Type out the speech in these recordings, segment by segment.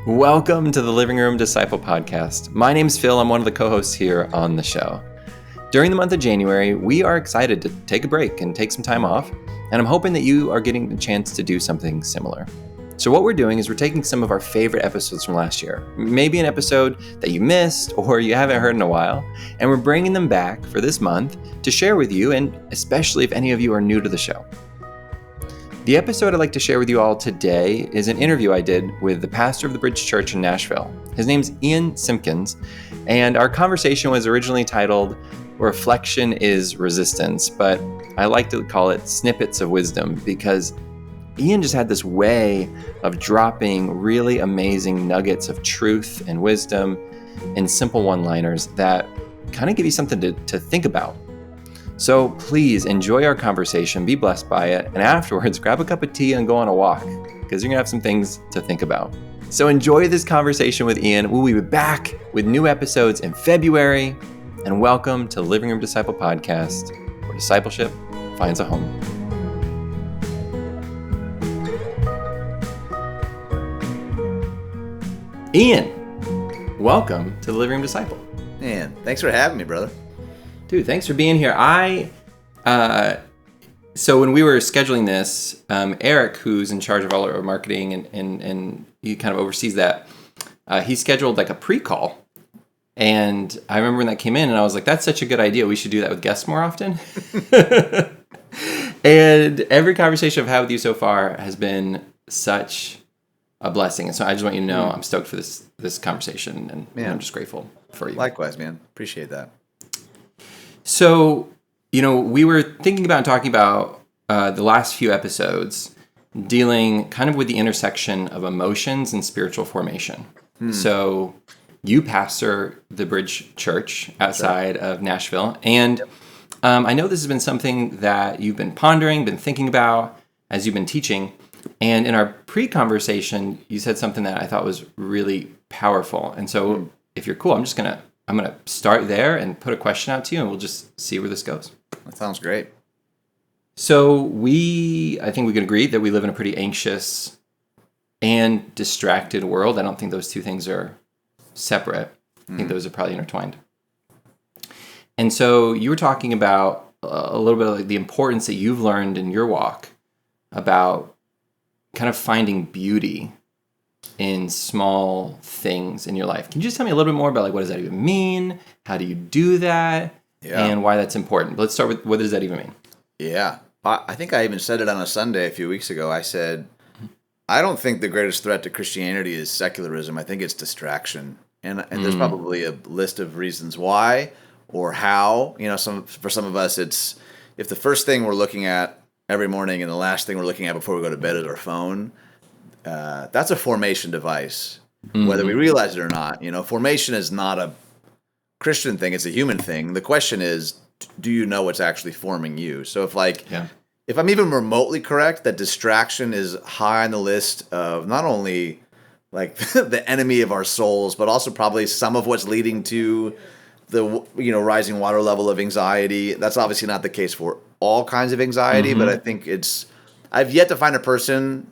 Welcome to the Living Room Disciple Podcast. My name's Phil. I'm one of the co-hosts here on the show. During the month of January, we are excited to take a break and take some time off, and I'm hoping that you are getting the chance to do something similar. So what we're doing is we're taking some of our favorite episodes from last year, maybe an episode that you missed or you haven't heard in a while, and we're bringing them back for this month to share with you, and especially if any of you are new to the show. The episode I'd like to share with you all today is an interview I did with the pastor of the Bridge Church in Nashville. His name's Ian Simkins, and our conversation was originally titled Reflection is Resistance, but I like to call it Snippets of Wisdom because Ian just had this way of dropping really amazing nuggets of truth and wisdom in simple one-liners that kind of give you something to think about. So please enjoy our conversation, be blessed by it, and afterwards grab a cup of tea and go on a walk because you're going to have some things to think about. So enjoy this conversation with Ian. We'll be back with new episodes in February, and welcome to Living Room Disciple Podcast, where discipleship finds a home. Ian, welcome to the Living Room Disciple. Man, thanks for having me, brother. Dude, thanks for being here. So when we were scheduling this, Eric, who's in charge of all our marketing and he kind of oversees that, he scheduled like a pre-call. And I remember when that came in and I was like, that's such a good idea. We should do that with guests more often. And every conversation I've had with you so far has been such a blessing. And so I just want you to know I'm stoked for this conversation and I'm just grateful for you. Likewise, man. Appreciate that. So, we were thinking about and talking about the last few episodes dealing kind of with the intersection of emotions and spiritual formation. So you pastor the Bridge Church outside of Nashville. And I know this has been something that you've been pondering, been thinking about as you've been teaching. And in our pre-conversation, you said something that I thought was really powerful. And so if you're cool, I'm going to start there and put a question out to you, and we'll just see where this goes. That sounds great. So I think we can agree that we live in a pretty anxious and distracted world. I don't think those two things are separate. I think those are probably intertwined. And so you were talking about a little bit of like the importance that you've learned in your walk about kind of finding beauty in small things in your life. Can you just tell me a little bit more about like what does that even mean? How do you do that? Yeah. And why that's important? But let's start with what does that even mean? Yeah. I think I even said it on a Sunday a few weeks ago. I said, I don't think the greatest threat to Christianity is secularism. I think it's distraction. And there's probably a list of reasons why or how. For some of us, it's if the first thing we're looking at every morning and the last thing we're looking at before we go to bed is our phone, that's a formation device, whether we realize it or not. Formation is not a Christian thing; it's a human thing. The question is, do you know what's actually forming you? So if I'm even remotely correct that distraction is high on the list of not only like the enemy of our souls, but also probably some of what's leading to the rising water level of anxiety. That's obviously not the case for all kinds of anxiety, but I think I've yet to find a person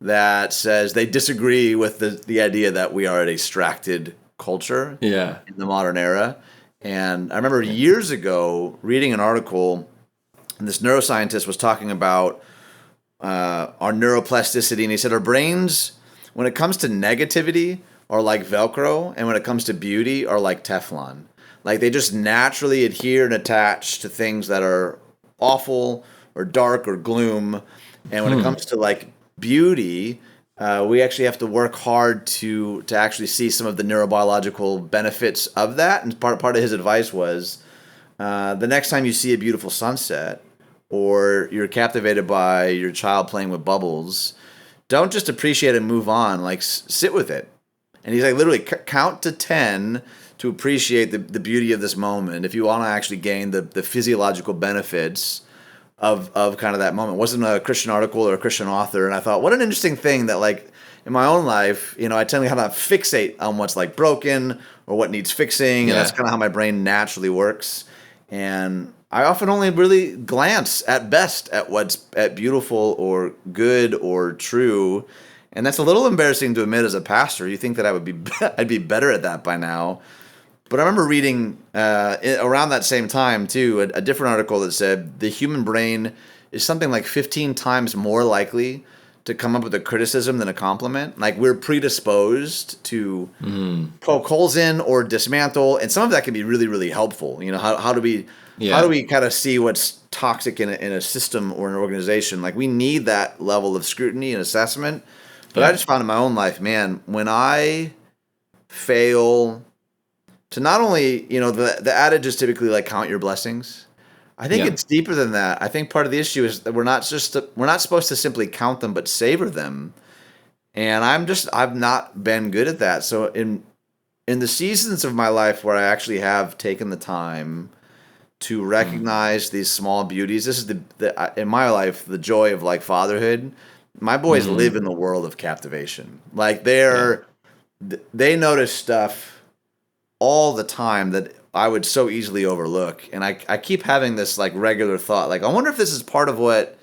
that says they disagree with the idea that we are a distracted culture in the modern era. And I remember years ago reading an article, and this neuroscientist was talking about our neuroplasticity, and he said our brains, when it comes to negativity, are like Velcro, and when it comes to beauty, are like Teflon. Like they just naturally adhere and attach to things that are awful or dark or gloom. And when it comes to like beauty, we actually have to work hard to actually see some of the neurobiological benefits of that. And part of his advice was the next time you see a beautiful sunset or you're captivated by your child playing with bubbles, don't just appreciate and move on. Like sit with it. And he's like literally count to 10 to appreciate the beauty of this moment if you want to actually gain the physiological benefits of kind of that moment. It wasn't a Christian article or a Christian author, and I thought, what an interesting thing that like in my own life, I tend to kind of fixate on what's like broken or what needs fixing, and that's kind of how my brain naturally works. And I often only really glance at best at what's beautiful or good or true, And that's a little embarrassing to admit as a pastor. You think that I'd be better at that by now. But I remember reading around that same time, too, a different article that said the human brain is something like 15 times more likely to come up with a criticism than a compliment. Like, we're predisposed to poke holes in or dismantle, and some of that can be really, really helpful. How do we kind of see what's toxic in a system or an organization? Like, we need that level of scrutiny and assessment. But I just found in my own life, man, when I fail to not only, the adage is typically like count your blessings. I think it's deeper than that. I think part of the issue is that we're not supposed to simply count them, but savor them. And I've not been good at that. So in the seasons of my life where I actually have taken the time to recognize these small beauties, this is in my life, the joy of like fatherhood. My boys live in the world of captivation. Like they notice stuff all the time that I would so easily overlook. And I keep having this like regular thought, like, I wonder if this is part of what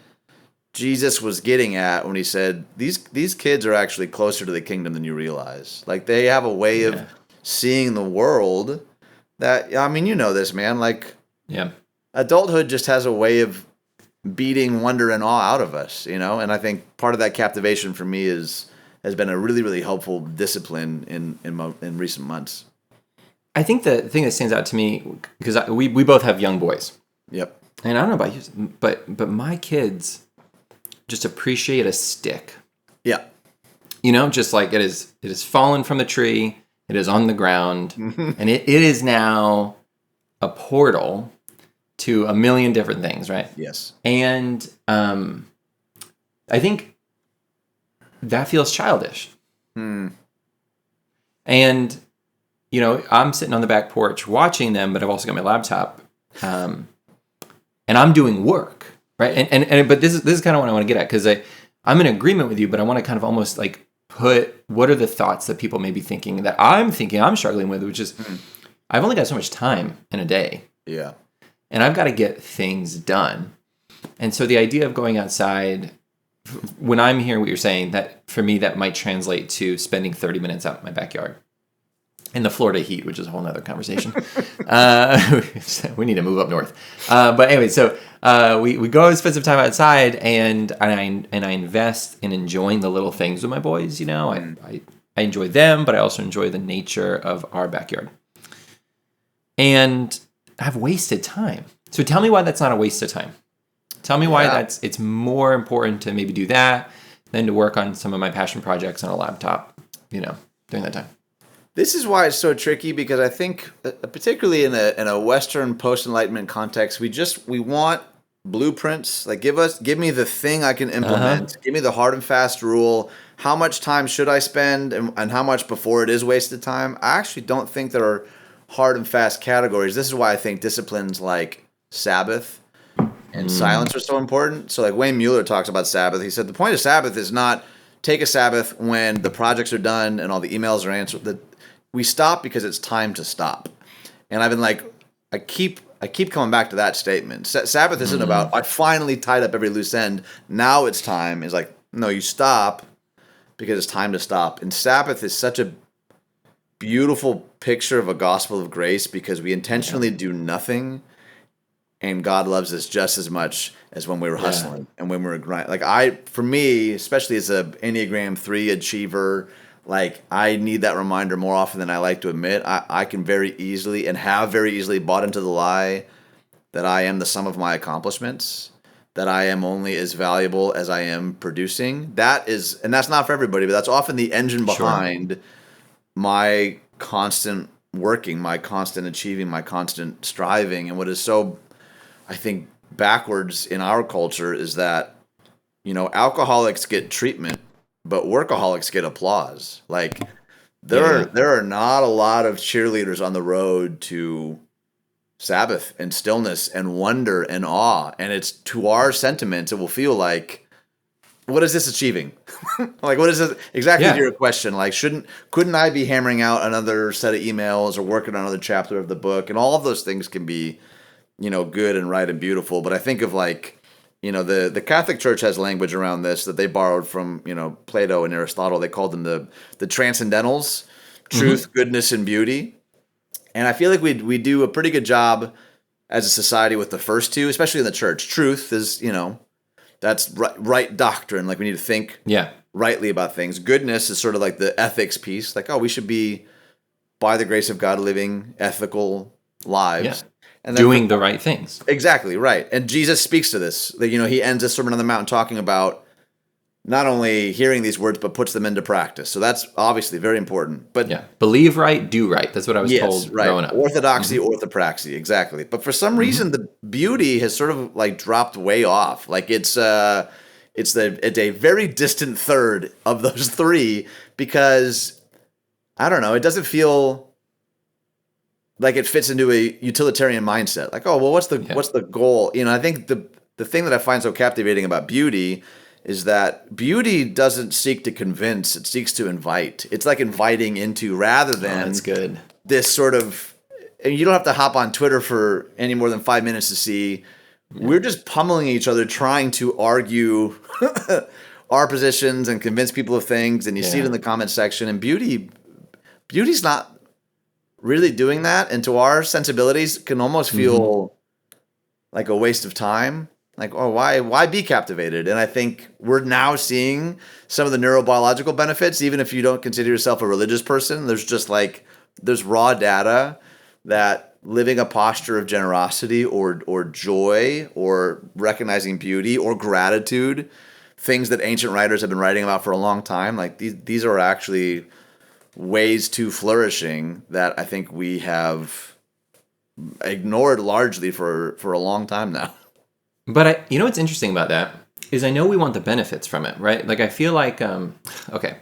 Jesus was getting at when he said, these kids are actually closer to the kingdom than you realize. Like, they have a way of seeing the world that, I mean, this, man, like adulthood just has a way of beating wonder and awe out of us, and I think part of that captivation for me has been a really, really helpful discipline in recent months. I think the thing that stands out to me, because we both have young boys. Yep. And I don't know about you, but my kids just appreciate a stick. Yeah. Just like it is fallen from the tree, it is on the ground, and it is now a portal to a million different things, right? Yes. And I think that feels childish. And I'm sitting on the back porch watching them, but I've also got my laptop, and I'm doing work, right? And but this is kind of what I want to get at, because I'm in agreement with you, but I want to kind of almost like put what are the thoughts that people may be thinking that I'm struggling with, which is I've only got so much time in a day. Yeah. And I've got to get things done. And so the idea of going outside, when I'm hearing what you're saying, that for me, that might translate to spending 30 minutes out in my backyard in the Florida heat, which is a whole nother conversation. We need to move up north. But anyway, so we go spend some time outside, and I invest in enjoying the little things with my boys. I enjoy them, but I also enjoy the nature of our backyard. And I've wasted time. So tell me why that's not a waste of time. Tell me why it's more important to maybe do that than to work on some of my passion projects on a laptop, during that time. This is why it's so tricky, because I think, particularly in a Western post-Enlightenment context, we want blueprints. Like, give me the thing I can implement. Give me the hard and fast rule. How much time should I spend, and how much before it is wasted time? I actually don't think there are hard and fast categories. This is why I think disciplines like Sabbath and silence are so important. So like Wayne Mueller talks about Sabbath. He said the point of Sabbath is not take a Sabbath when the projects are done and all the emails are answered. That we stop because it's time to stop. And I've been like, I keep coming back to that statement. Sabbath isn't about I finally tied up every loose end. Now it's time. It's like, no, you stop because it's time to stop. And Sabbath is such a beautiful picture of a gospel of grace, because we intentionally do nothing, and God loves us just as much as when we were hustling and when we were grinding. Like for me, especially as a Enneagram 3 achiever, like I need that reminder more often than I like to admit. I can very easily and have very easily bought into the lie that I am the sum of my accomplishments, that I am only as valuable as I am producing. And that's not for everybody, but that's often the engine behind my constant working, my constant achieving, my constant striving. And what is so, I think, backwards in our culture is that, alcoholics get treatment, but workaholics get applause. Like there are not a lot of cheerleaders on the road to Sabbath and stillness and wonder and awe. And it's to our sentiments, it will feel like, what is this achieving? Like, what is this? Exactly to your question. Like, couldn't I be hammering out another set of emails or working on another chapter of the book? And all of those things can be, good and right and beautiful. But I think of like the Catholic Church has language around this that they borrowed from, Plato and Aristotle. They called them the transcendentals, truth, goodness, and beauty. And I feel like we do a pretty good job as a society with the first two, especially in the church. Truth is, that's right doctrine. Like we need to think rightly about things. Goodness is sort of like the ethics piece. Like, we should be, by the grace of God, living ethical lives. Yeah. And then Doing the right things. Exactly, right. And Jesus speaks to this. He ends his Sermon on the Mount talking about not only hearing these words, but puts them into practice. So that's obviously very important. But believe right, do right. That's what I was told growing up. Orthodoxy, orthopraxy, exactly. But for some reason, the beauty has sort of like dropped way off. Like it's a very distant third of those three because, I don't know, it doesn't feel like it fits into a utilitarian mindset. Like, what's the goal? I think the thing that I find so captivating about beauty is that beauty doesn't seek to convince, it seeks to invite. It's like inviting into rather than that's good. This sort of, and you don't have to hop on Twitter for any more than 5 minutes to see, we're just pummeling each other trying to argue our positions and convince people of things, and you see it in the comment section, and beauty's not really doing that, and to our sensibilities can almost feel like a waste of time. Like, why be captivated? And I think we're now seeing some of the neurobiological benefits, even if you don't consider yourself a religious person. There's raw data that living a posture of generosity or joy or recognizing beauty or gratitude, things that ancient writers have been writing about for a long time, like these are actually ways to flourishing that I think we have ignored largely for a long time now. But what's interesting about that is I know we want the benefits from it, right? Like I feel like,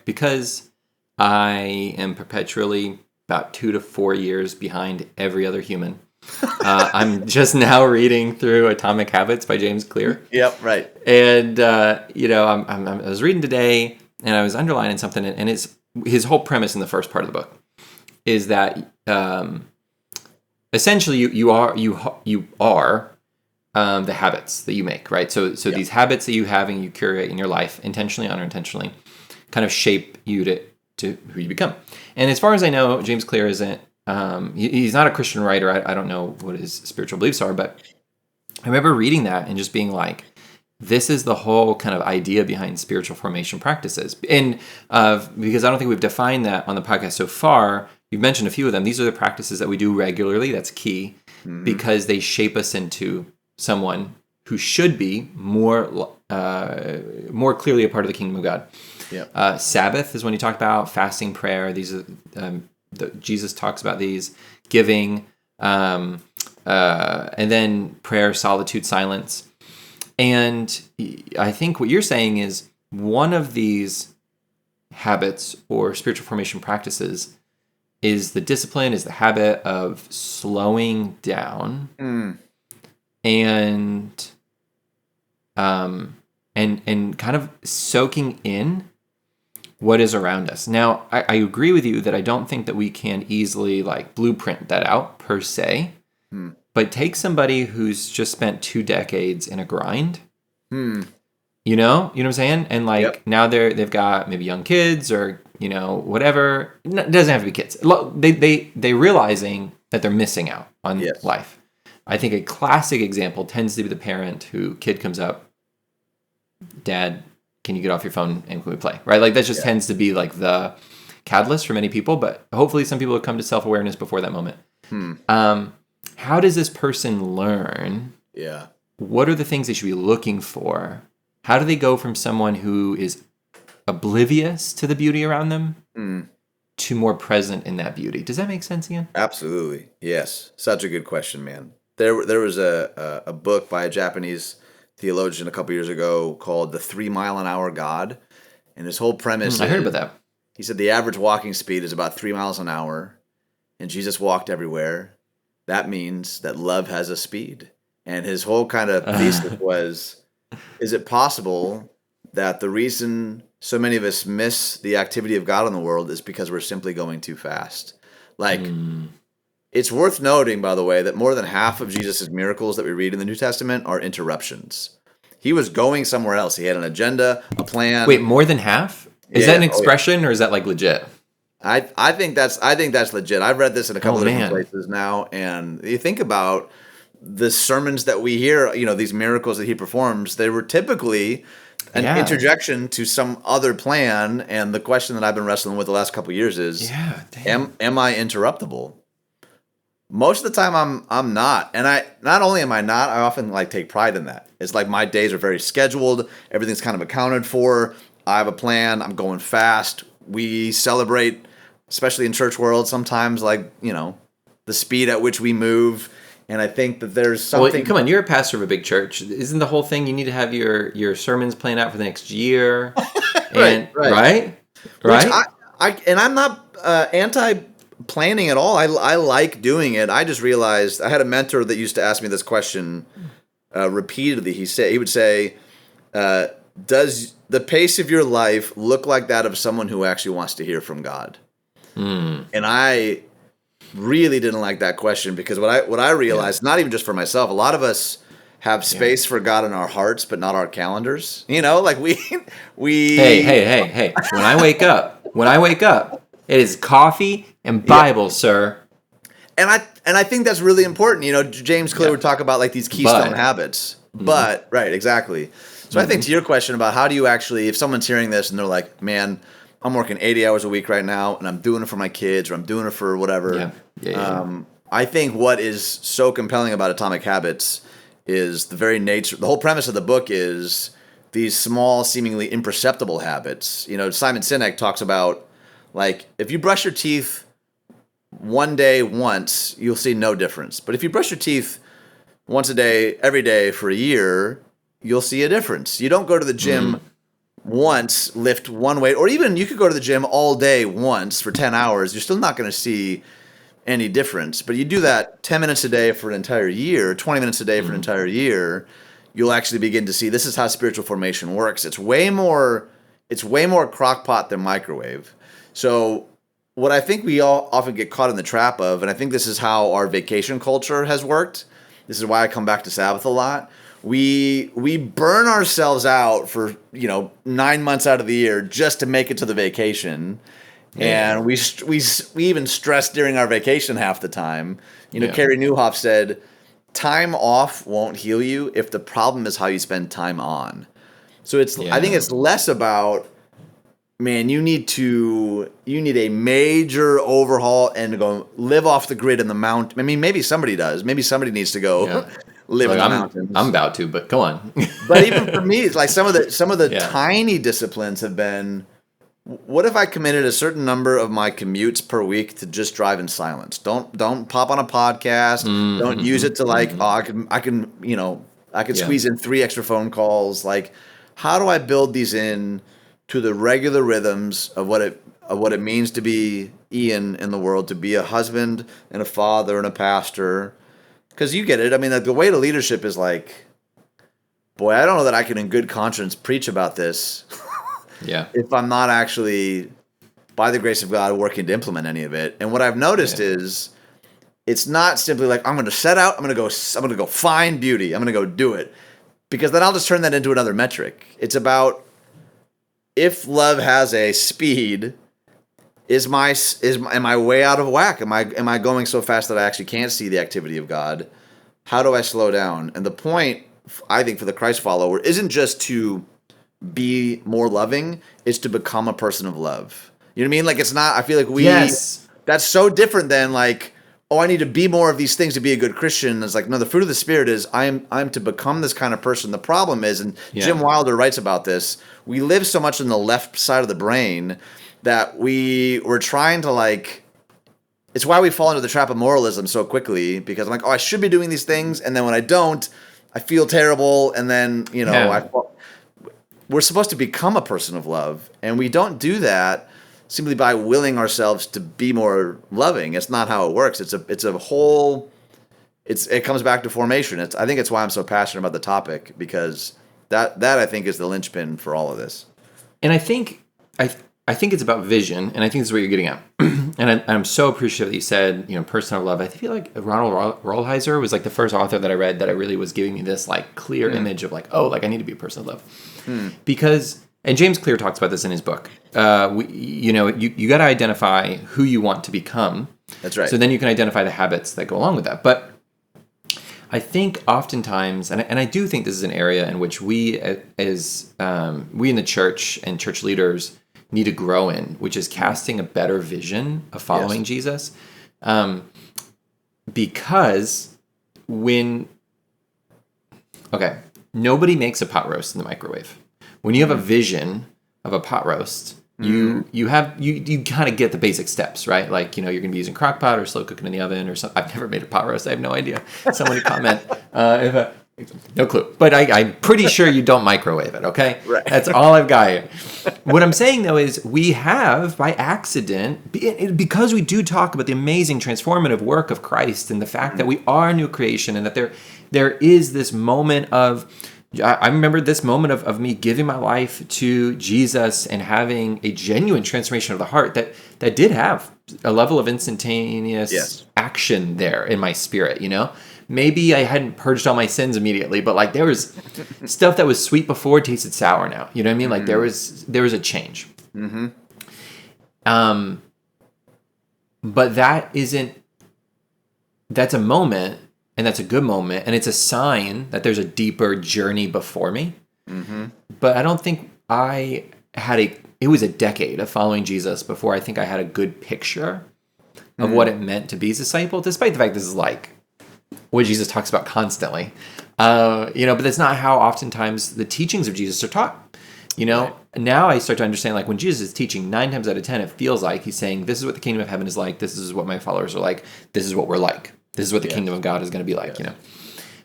because I am perpetually about 2 to 4 years behind every other human. I'm just now reading through Atomic Habits by James Clear. Yep, right. And, I was reading today and I was underlining something, and his whole premise in the first part of the book is that essentially you are the habits that you make, right? So these habits that you have and you curate in your life, intentionally, unintentionally, kind of shape you to who you become. And as far as I know, James Clear isn't, he's not a Christian writer. I don't know what his spiritual beliefs are, but I remember reading that and just being like, this is the whole kind of idea behind spiritual formation practices. And because I don't think we've defined that on the podcast so far, you've mentioned a few of them. These are the practices that we do regularly. That's key because they shape us into someone who should be more clearly a part of the kingdom of God. Yeah. Sabbath is when you talk about fasting, prayer. These are Jesus talks about these, giving, and then prayer, solitude, silence. And I think what you're saying is one of these habits or spiritual formation practices is the discipline, is the habit of slowing down and kind of soaking in what is around us. Now, I agree with you that I don't think that we can easily like blueprint that out per se, but take somebody who's just spent 2 decades in a grind, you know what I'm saying? And like now they've got maybe young kids or, whatever. It doesn't have to be kids. They realizing that they're missing out on life. I think a classic example tends to be the parent who kid comes up, Dad, can you get off your phone and can we play? Right? Like that just tends to be like the catalyst for many people, but hopefully some people have come to self-awareness before that moment. How does this person learn? Yeah. What are the things they should be looking for? How do they go from someone who is oblivious to the beauty around them to more present in that beauty? Does that make sense, Ian? Absolutely. Yes. Such a good question, man. There was a book by a Japanese theologian a couple years ago called The 3 Mile an Hour God. And his whole premise I heard about that. He said the average walking speed is about 3 miles an hour, and Jesus walked everywhere. That means that love has a speed. And his whole kind of thesis was, is it possible that the reason so many of us miss the activity of God in the world is because we're simply going too fast? Like, it's worth noting, by the way, that more than half of Jesus' miracles that we read in the New Testament are interruptions. He was going somewhere else. He had an agenda, a plan. Wait, more than half? Is that an Yeah. expression or is that like legit? I think that's legit. I've read this in a couple of different man. places now, and you think about the sermons that we hear, these miracles that he performs, they were typically an interjection to some other plan. And the question that I've been wrestling with the last couple of years is, am I interruptible? Most of the time I'm not. And not only am I not, I often take pride in that. It's like my days are very scheduled. Everything's kind of accounted for. I have a plan. I'm going fast. We celebrate, especially in church world, sometimes the speed at which we move. And I think that there's something. Well, come on, you're a pastor of a big church. Isn't the whole thing you need to have your sermons planned out for the next year? Right. And I'm not anti-planning at all. I like doing it. I just realized I had a mentor that used to ask me this question repeatedly. He would say, "Does the pace of your life look like that of someone who actually wants to hear from God?" And I really didn't like that question, because what I realized, not even just for myself, a lot of us have space for God in our hearts, but not our calendars. We Hey. When I wake up, it is coffee and Bible, sir. And I think that's really important. James Clear would talk about these keystone habits. But right, exactly. So I think to your question about how do you actually, if someone's hearing this and they're like, man, I'm working 80 hours a week right now, and I'm doing it for my kids, or I'm doing it for whatever. I think what is so compelling about Atomic Habits is the very nature. The whole premise of the book is these small, seemingly imperceptible habits. Simon Sinek talks about, if you brush your teeth one day once, you'll see no difference. But if you brush your teeth once a day, every day for a year, you'll see a difference. You don't go to the gym once, lift one weight, or even you could go to the gym all day once for 10 hours. You're still not going to see any difference. But you do that 10 minutes a day for an entire year, 20 minutes a day for an entire year, you'll actually begin to see this is how spiritual formation works. It's way more crock pot than microwave. So what I think we all often get caught in the trap of, and I think this is how our vacation culture has worked. This is why I come back to Sabbath a lot. We burn ourselves out for 9 months out of the year just to make it to the vacation, and we even stress during our vacation half the time. Carey Nieuwhof said, "Time off won't heal you if the problem is how you spend time on." So I think it's less about, man, you need a major overhaul and to go live off the grid in the mountain. I mean, maybe somebody does. Maybe somebody needs to go live in the mountains. I'm about to, but go on. But even for me, it's some of the tiny disciplines have been, what if I committed a certain number of my commutes per week to just drive in silence? Don't pop on a podcast. Don't use it to I can squeeze in 3 extra phone calls. How do I build these in to the regular rhythms of what it means to be Ian in the world, to be a husband and a father and a pastor? Because you get it. I mean, the way to leadership is boy, I don't know that I can in good conscience preach about this if I'm not actually, by the grace of God, working to implement any of it. And what I've noticed is it's not simply I'm going to set out, I'm going to go find beauty, I'm going to go do it, because then I'll just turn that into another metric. It's about, if love has a speed, am I way out of whack? Am I going so fast that I actually can't see the activity of God? How do I slow down? And the point, I think, for the Christ follower isn't just to be more loving, it's to become a person of love. You know what I mean? It's not, I feel that's so different than I need to be more of these things to be a good Christian. It's no, the fruit of the Spirit is I'm to become this kind of person. The problem is, and Jim Wilder writes about this, we live so much in the left side of the brain that we're trying to it's why we fall into the trap of moralism so quickly, because I'm I should be doing these things, and then when I don't, I feel terrible, and then we're supposed to become a person of love, and we don't do that simply by willing ourselves to be more loving. It's not how it works. It comes back to formation. I think it's why I'm so passionate about the topic, because that I think is the linchpin for all of this. And I think I think it's about vision, and I think this is what you're getting at. And I'm so appreciative that you said, person of love. I feel like Ronald Rolheiser was like the first author that I read that I really was giving me this like clear image of like, oh, like I need to be a person of love. Because, and James Clear talks about this in his book, you got to identify who you want to become. That's right. So then you can identify the habits that go along with that. But I think oftentimes, and I do think this is an area in which we as we in the church and church leaders need to grow in, which is casting a better vision of following Jesus. Because nobody makes a pot roast in the microwave. When you have a vision of a pot roast, you kind of get the basic steps, right? Like, you're going to be using crock pot or slow cooking in the oven or something. I've never made a pot roast. I have no idea. Someone comment. No clue. But I'm pretty sure you don't microwave it, okay? Right. That's all I've got. What I'm saying, though, is we have, by accident, because we do talk about the amazing transformative work of Christ and the fact that we are a new creation and that there is this moment of, I remember this moment of me giving my life to Jesus and having a genuine transformation of the heart that did have a level of instantaneous action there in my spirit, Maybe I hadn't purged all my sins immediately, but like there was stuff that was sweet before tasted sour now. You know what I mean? Like there was a change. But that's a moment, and that's a good moment, and it's a sign that there's a deeper journey before me. But I don't think it was a decade of following Jesus before I think I had a good picture of what it meant to be his disciple, despite the fact this is like what Jesus talks about constantly. But that's not how oftentimes the teachings of Jesus are taught. Right. Now I start to understand, like when Jesus is teaching, 9 times out of 10, it feels like he's saying, this is what the kingdom of heaven is like. This is what my followers are like. This is what we're like. This is what the kingdom of God is going to be like,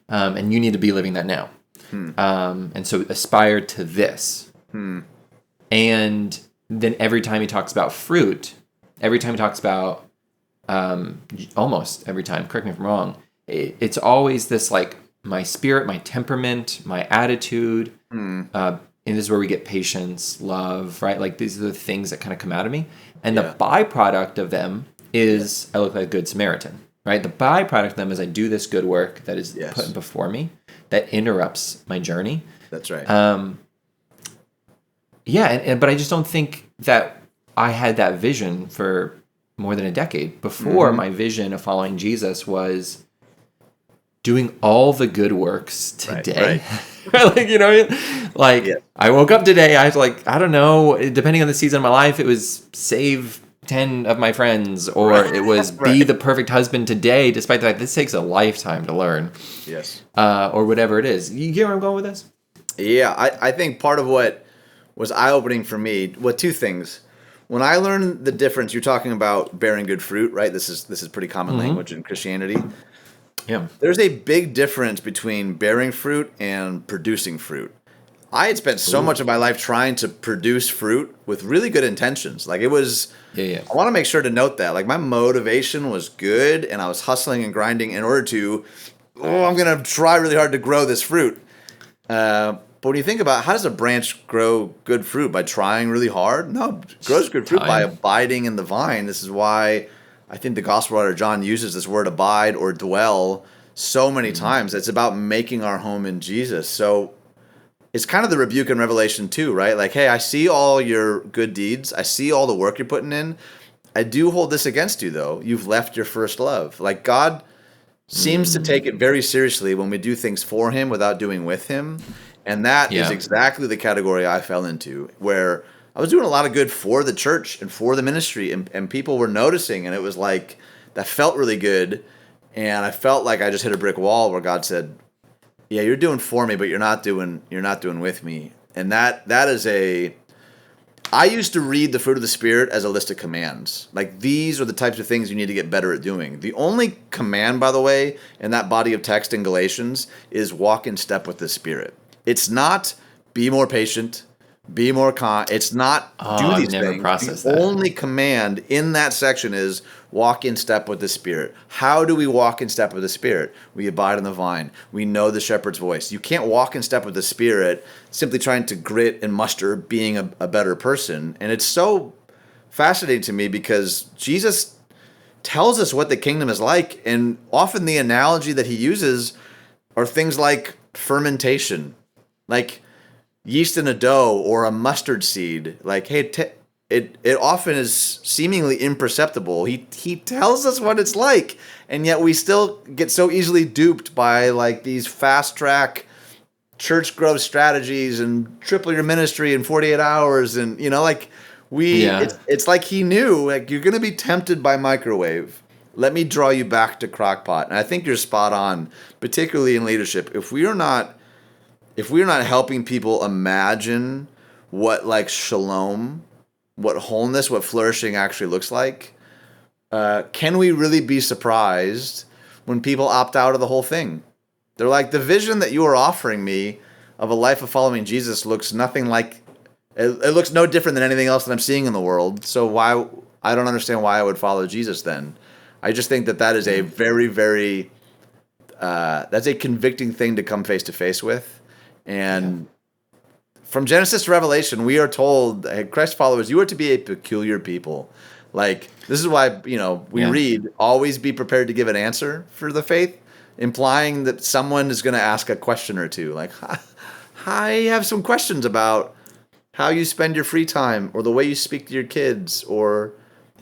and you need to be living that now. And so aspire to this. And then every time he talks about fruit, every time he talks about, almost every time, correct me if I'm wrong, it's always this like my spirit, my temperament, my attitude, and this is where we get patience, love, right? Like these are the things that kind of come out of me. And the byproduct of them is I look like a good Samaritan, right? The byproduct of them is I do this good work that is put before me that interrupts my journey. That's right. But I just don't think that I had that vision for more than a decade. Before, my vision of following Jesus was doing all the good works today. Right. I woke up today, I was like, I don't know, depending on the season of my life, it was save 10 of my friends, or it was be the perfect husband today, despite the fact this takes a lifetime to learn. Or whatever it is. You get where I'm going with this? Yeah, I think part of what was eye-opening for me, two things. When I learned the difference, you're talking about bearing good fruit, right? This is pretty common language in Christianity. Yeah. There's a big difference between bearing fruit and producing fruit. I had spent so much of my life trying to produce fruit with really good intentions. Like it was, I want to make sure to note that. Like my motivation was good and I was hustling and grinding in order to, I'm going to try really hard to grow this fruit. But when you think about how does a branch grow good fruit? By trying really hard? No, it grows good fruit by abiding in the vine. This is why I think the gospel writer John uses this word abide or dwell so many times. It's about making our home in Jesus. So it's kind of the rebuke in Revelation 2, right? Like, hey, I see all your good deeds. I see all the work you're putting in. I do hold this against you, though. You've left your first love. Like God seems to take it very seriously when we do things for him without doing with him. And that is exactly the category I fell into, where I was doing a lot of good for the church and for the ministry, and people were noticing, and it was like, that felt really good, and I felt like I just hit a brick wall where God said, yeah, you're doing for me, but you're not doing with me. And that is I used to read the fruit of the Spirit as a list of commands. Like, these are the types of things you need to get better at doing. The only command, by the way, in that body of text in Galatians is walk in step with the Spirit. It's not be more patient, Be more It's not Oh, do I've these never things. processed The that. only command in that section is walk in step with the Spirit. How do we walk in step with the Spirit? We abide in the vine. We know the shepherd's voice. You can't walk in step with the Spirit simply trying to grit and muster being a better person. And it's so fascinating to me because Jesus tells us what the kingdom is like, and often the analogy that he uses are things like fermentation, like yeast in a dough or a mustard seed. Like, hey, it often is seemingly imperceptible. He tells us what it's like, and yet we still get so easily duped by like these fast track church growth strategies and triple your ministry in 48 hours, and like Yeah. it's like he knew, like, you're going to be tempted by microwave. Let me draw you back to crockpot. And I think you're spot on, particularly in leadership. If we are not helping people imagine what like shalom, what wholeness, what flourishing actually looks like, can we really be surprised when people opt out of the whole thing? They're like, the vision that you are offering me of a life of following Jesus looks nothing like it looks no different than anything else that I'm seeing in the world. So why I don't understand why I would follow Jesus then. I just think that is a very, very that's a convicting thing to come face to face with. And from Genesis to Revelation, we are told, hey, Christ followers, you are to be a peculiar people. Like, this is why, we read, always be prepared to give an answer for the faith, implying that someone is going to ask a question or two. Like, I have some questions about how you spend your free time, or the way you speak to your kids, or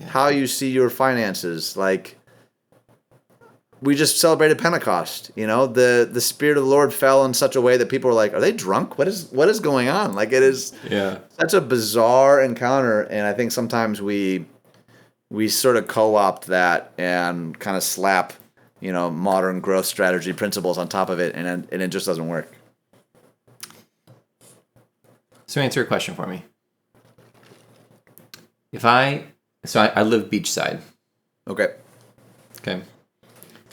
how you see your finances. Like, we just celebrated Pentecost. The Spirit of the Lord fell in such a way that people were like, "Are they drunk? What is going on?" Like, it is such a bizarre encounter, and I think sometimes we sort of co-opt that and kind of slap modern growth strategy principles on top of it, and it just doesn't work. So answer a question for me. I live beachside. Okay.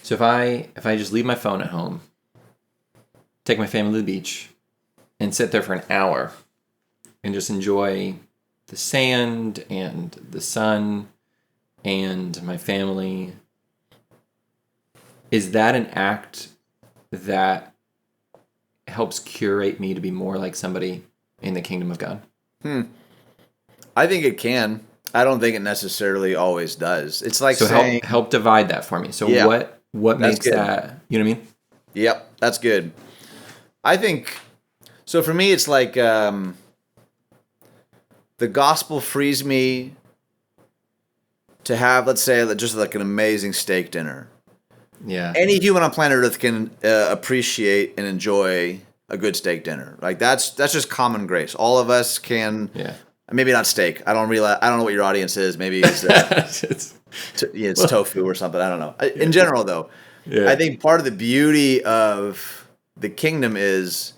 So if I just leave my phone at home, take my family to the beach, and sit there for an hour, and just enjoy the sand and the sun and my family, is that an act that helps curate me to be more like somebody in the kingdom of God? I think it can. I don't think it necessarily always does. It's like, so saying, help divide that for me. So what makes good. that, you know what I mean? Yep, that's good. I think so. For me, it's like the gospel frees me to have, let's say, just like an amazing steak dinner. Yeah. Any human on planet Earth can appreciate and enjoy a good steak dinner. Like, that's just common grace. All of us can. Yeah. Maybe not steak. I don't know what your audience is. Maybe it's it's tofu or something. I don't know. In general, though, I think part of the beauty of the kingdom is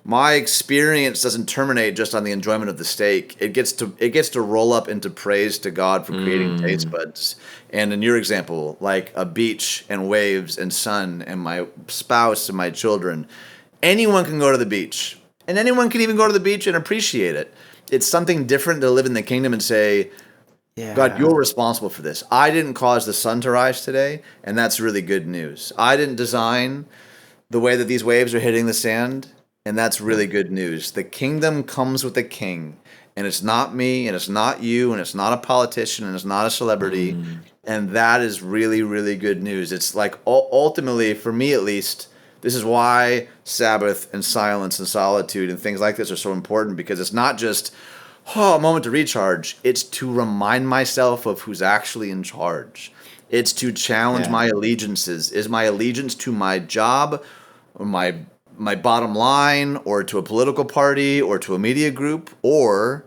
my experience doesn't terminate just on the enjoyment of the steak. It gets to roll up into praise to God for creating taste buds. And in your example, like a beach and waves and sun and my spouse and my children, anyone can go to the beach, and anyone can even go to the beach and appreciate it. It's something different to live in the kingdom and say, God, you're responsible for this. I didn't cause the sun to rise today, and that's really good news. I didn't design the way that these waves are hitting the sand, and that's really good news. The kingdom comes with a king, and it's not me, and it's not you, and it's not a politician, and it's not a celebrity, and that is really, really good news. It's like, ultimately, for me at least, this is why Sabbath and silence and solitude and things like this are so important, because it's not just, a moment to recharge. It's to remind myself of who's actually in charge. It's to challenge my allegiances. Is my allegiance to my job, or my bottom line, or to a political party, or to a media group, or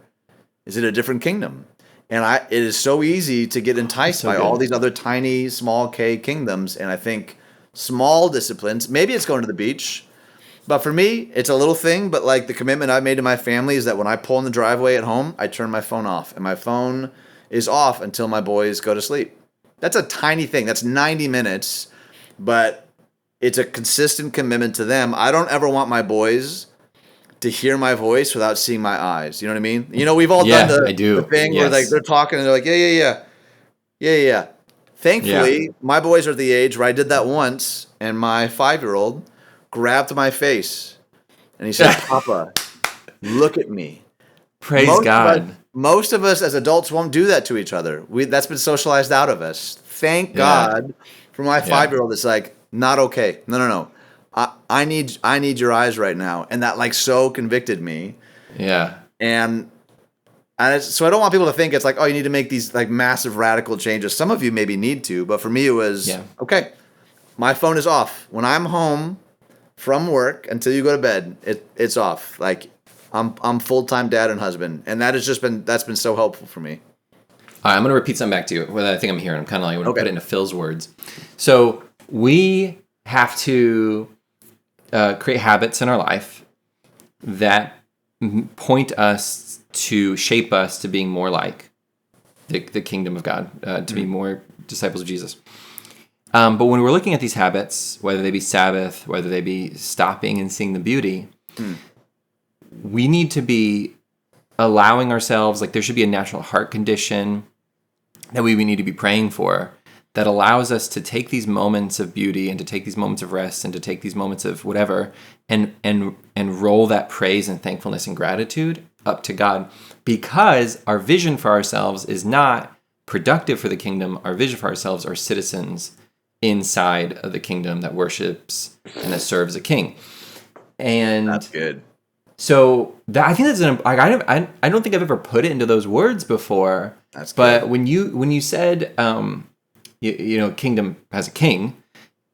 is it a different kingdom? And it is so easy to get enticed by all these other tiny, small K kingdoms, and I think small disciplines. Maybe it's going to the beach, but for me, it's a little thing. But like, the commitment I've made to my family is that when I pull in the driveway at home, I turn my phone off, and my phone is off until my boys go to sleep. That's a tiny thing. That's 90 minutes, but it's a consistent commitment to them. I don't ever want my boys to hear my voice without seeing my eyes. You know what I mean? You know, we've all done Yeah, I the do. thing where like Yes. they're talking and they're like, yeah. Yeah. Thankfully, my boys are at the age where I did that once, and my 5-year-old grabbed my face and he said, "Papa, look at me." Praise God. Most of us as adults won't do that to each other. That's been socialized out of us. Thank Yeah. God for my Yeah. 5-year-old. It's like, not okay. No. I need your eyes right now, and that like so convicted me. Yeah. And so I don't want people to think it's like, oh, you need to make these like massive radical changes. Some of you maybe need to, but for me it was Yeah. okay. My phone is off when I'm home from work until you go to bed. It's off. Like I'm full-time dad and husband, and that's been so helpful for me. All right, I'm going to repeat something back to you. What I think I'm hearing. I'm kind of like, I'm going to Okay. put it into Phil's words. So we have to create habits in our life that point us to shape us to being more like the kingdom of God, to be more disciples of Jesus. But when we're looking at these habits, whether they be Sabbath, whether they be stopping and seeing the beauty, we need to be allowing ourselves, like there should be a natural heart condition that we need to be praying for that allows us to take these moments of beauty and to take these moments of rest and to take these moments of whatever and roll that praise and thankfulness and gratitude up to God, because our vision for ourselves is not productive for the kingdom. Our vision for ourselves are citizens inside of the kingdom that worships and that serves a king. And That's good. so I think that's I don't think I've ever put it into those words before. That's good. But when you said you know, kingdom has a king,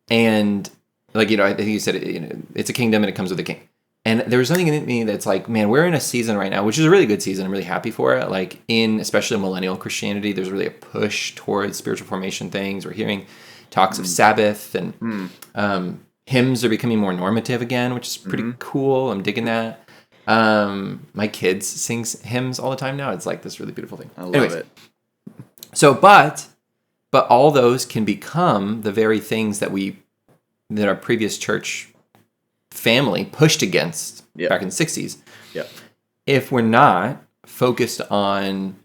and like, you know, I think you said it, you know, it's a kingdom and it comes with a king. And there was something in me that's like, man, we're in a season right now, which is a really good season. I'm really happy for it. Like in especially millennial Christianity, there's really a push towards spiritual formation things. We're hearing talks of Sabbath and hymns are becoming more normative again, which is pretty cool. I'm digging that. My kids sing hymns all the time now. It's like this really beautiful thing. I love it. So, but all those can become the very things that our previous church family pushed against back in the 60s. Yep. If we're not focused on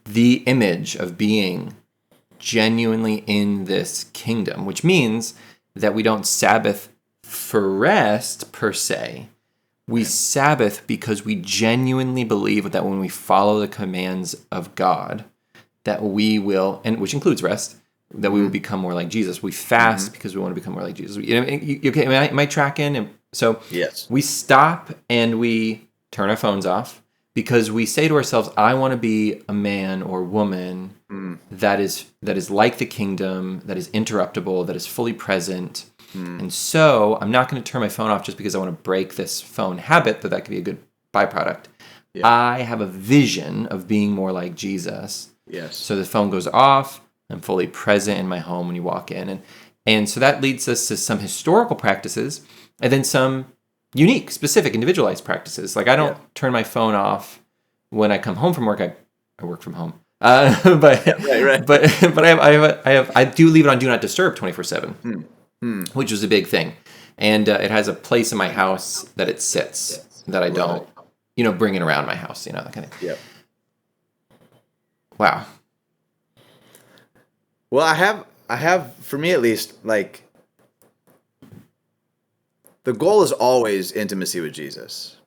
the image of being genuinely in this kingdom, which means that we don't Sabbath for rest per se. We Sabbath because we genuinely believe that when we follow the commands of God, that we will, and which includes rest, that we will become more like Jesus. We fast because we want to become more like Jesus. You know, okay, am I tracking? And so yes, we stop and we turn our phones off because we say to ourselves, I want to be a man or woman that is like the kingdom, that is interruptible, that is fully present. And so I'm not going to turn my phone off just because I want to break this phone habit, that could be a good byproduct. Yeah. I have a vision of being more like Jesus. Yes. So the phone goes off. I'm fully present in my home when you walk in. And so that leads us to some historical practices and then some unique, specific, individualized practices. Like I don't turn my phone off when I come home from work. I work from home. But I do leave it on Do Not Disturb 24/7. Which was a big thing. And it has a place in my house that it sits that I don't, you know, bring it around my house, you know, that kind of thing. Yep. Wow. Well, I have, for me at least, like, the goal is always intimacy with Jesus.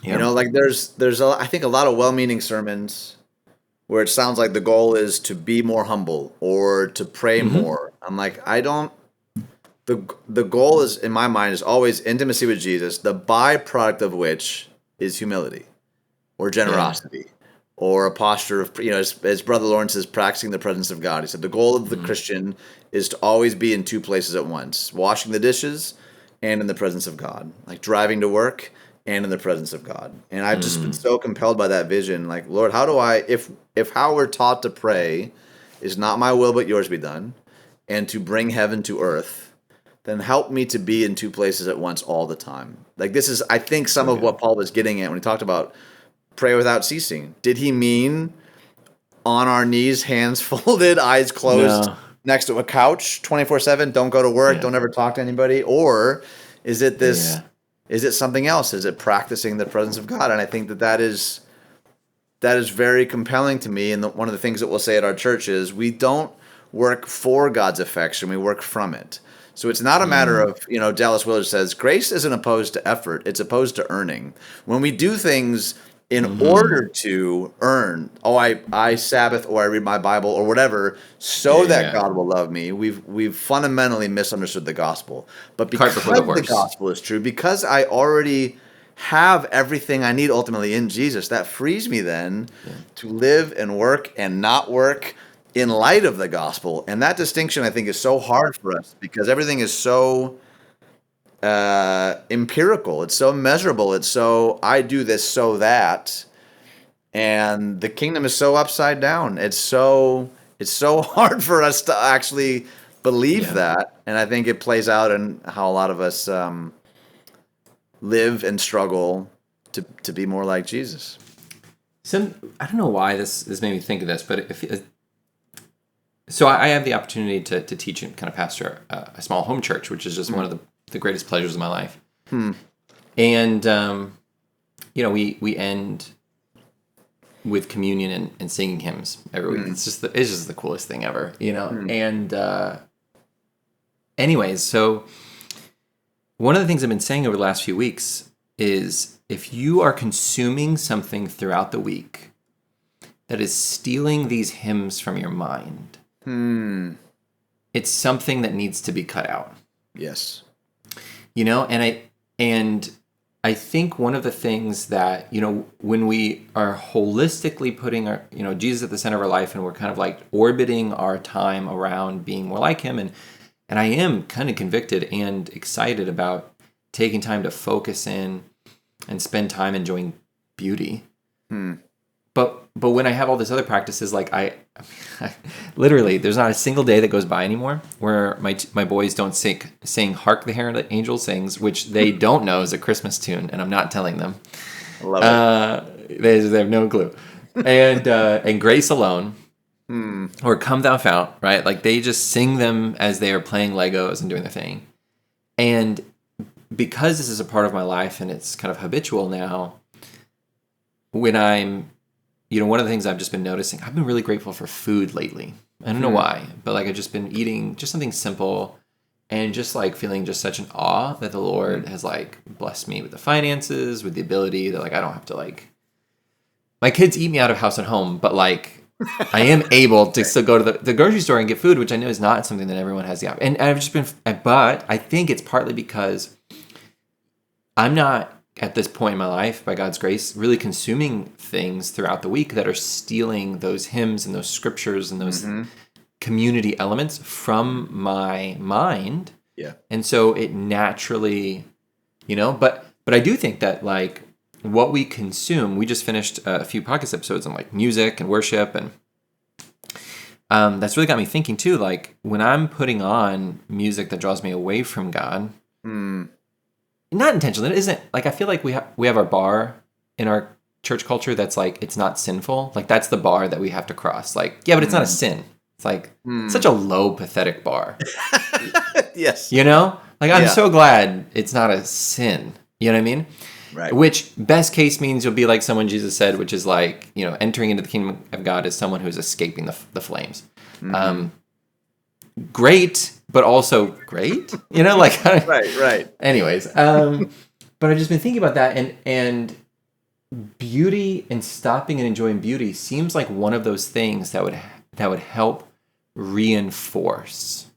Yep. You know, like there's I think a lot of well-meaning sermons where it sounds like the goal is to be more humble or to pray more. I'm like, the goal is, in my mind, is always intimacy with Jesus, the byproduct of which is humility or generosity or a posture of, you know, as Brother Lawrence says, practicing the presence of God. He said the goal of the Christian is to always be in two places at once, washing the dishes and in the presence of God, like driving to work and in the presence of God. And I've just been so compelled by that vision. Like, Lord, how do I, if how we're taught to pray is not my will but yours be done, and to bring heaven to earth, then help me to be in two places at once all the time. Like this is, I think, some of what Paul was getting at when he talked about pray without ceasing. Did he mean on our knees, hands folded, eyes closed, next to a couch 24/7, don't go to work, don't ever talk to anybody? Or is it this Is it something else? Is it practicing the presence of God? And I think that is very compelling to me. And one of the things that we'll say at our church is we don't work for God's affection, we work from it. So it's not a matter of, Dallas Willard says, grace isn't opposed to effort, it's opposed to earning. When we do things in order to earn, I Sabbath, or I read my Bible, or whatever, so that God will love me, we've fundamentally misunderstood the gospel. But because the gospel is true, because I already have everything I need ultimately in Jesus, that frees me then to live and work and not work in light of the gospel. And that distinction, I think, is so hard for us because everything is so empirical. It's so measurable. It's so, I do this so that, and the kingdom is so upside down. It's so hard for us to actually believe that. And I think it plays out in how a lot of us live and struggle to be more like Jesus. I don't know why this made me think of this, but so I have the opportunity to teach and kind of pastor a small home church, which is just one of the greatest pleasures of my life. And we end with communion and singing hymns every week. It's just the coolest thing ever, And anyways, so one of the things I've been saying over the last few weeks is if you are consuming something throughout the week that is stealing these hymns from your mind, it's something that needs to be cut out. Yes. And I think one of the things that, when we are holistically putting our, Jesus at the center of our life, and we're kind of like orbiting our time around being more like him, and I am kind of convicted and excited about taking time to focus in and spend time enjoying beauty. But when I have all these other practices, like I literally, there's not a single day that goes by anymore where my boys don't sing "Hark the Herald Angels Sings," which they don't know is a Christmas tune, and I'm not telling them. I love it. They have no clue. And "Grace Alone," or "Come Thou Fount," right? Like they just sing them as they are playing Legos and doing their thing. And because this is a part of my life and it's kind of habitual now, when I'm one of the things I've just been noticing, I've been really grateful for food lately. I don't know why, but like I've just been eating just something simple and just like feeling just such an awe that the Lord has like blessed me with the finances, with the ability that like I don't have to like, my kids eat me out of house and home, but like I am able to still go to the grocery store and get food, which I know is not something that everyone has the option. And I've just been, but I think it's partly because I'm not at this point in my life, by God's grace, really consuming things throughout the week that are stealing those hymns and those scriptures and those community elements from my mind. Yeah. And so it naturally, but I do think that like what we consume, we just finished a few podcast episodes on like music and worship, and that's really got me thinking too, like when I'm putting on music that draws me away from God, not intentionally. It isn't like, I feel like we have our bar in our church culture that's like, it's not sinful. Like that's the bar that we have to cross. Like, yeah, but it's not a sin. It's like such a low, pathetic bar. Yes. Like I'm so glad it's not a sin. You know what I mean? Right. Which best case means you'll be like someone Jesus said, which is like, entering into the kingdom of God is someone who's escaping the flames. Great, but also great, like right. Anyways, but I've just been thinking about that, and beauty and stopping and enjoying beauty seems like one of those things that would help reinforce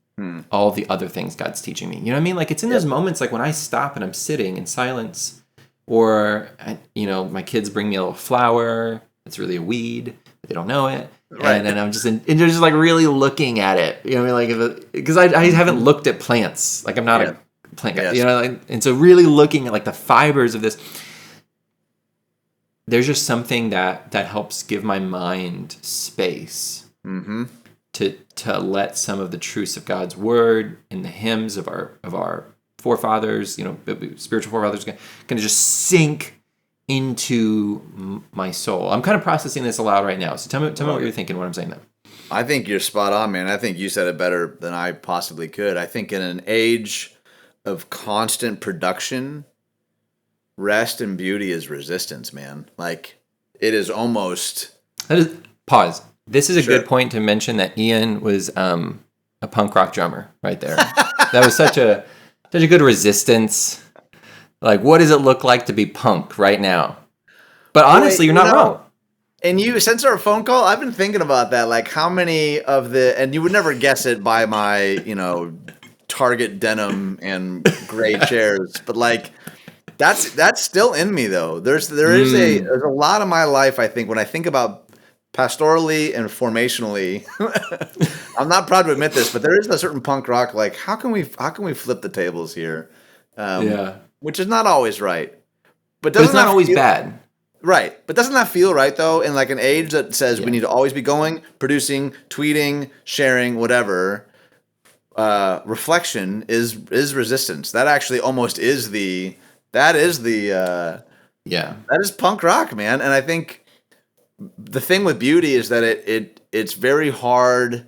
all the other things God's teaching me. You know what I mean? Like it's in those moments, like when I stop and I'm sitting in silence, or my kids bring me a little flower. It's really a weed, but they don't know it. Right. And then I'm just just like really looking at it, like because I haven't looked at plants, like I'm not a plant guy, and so really looking at like the fibers of this. There's just something that helps give my mind space to let some of the truths of God's word and the hymns of our forefathers, spiritual forefathers, kind of just sink into my soul. I'm kind of processing this aloud right now. So tell me what you're thinking when I'm saying that. I think you're spot on, man. I think you said it better than I possibly could. I think in an age of constant production, rest and beauty is resistance, man. Like, it is almost... Pause. This is a Sure. good point to mention that Ian was a punk rock drummer right there. That was such a good resistance. Like, what does it look like to be punk right now? But honestly, you're not wrong. And since our phone call, I've been thinking about that. Like, how many of the... And you would never guess it by my, Target denim and gray chairs. But, like... That's still in me, though. There's a lot of my life, I think, when I think about pastorally and formationally. I'm not proud to admit this, but there is a certain punk rock, like, how can we flip the tables here? Which is not always right. But it's not always bad. Right. But doesn't that feel right, though, in like an age that says we need to always be going, producing, tweeting, sharing, whatever? Reflection is resistance. That actually almost is that is punk rock, man. And I think the thing with beauty is that it's very hard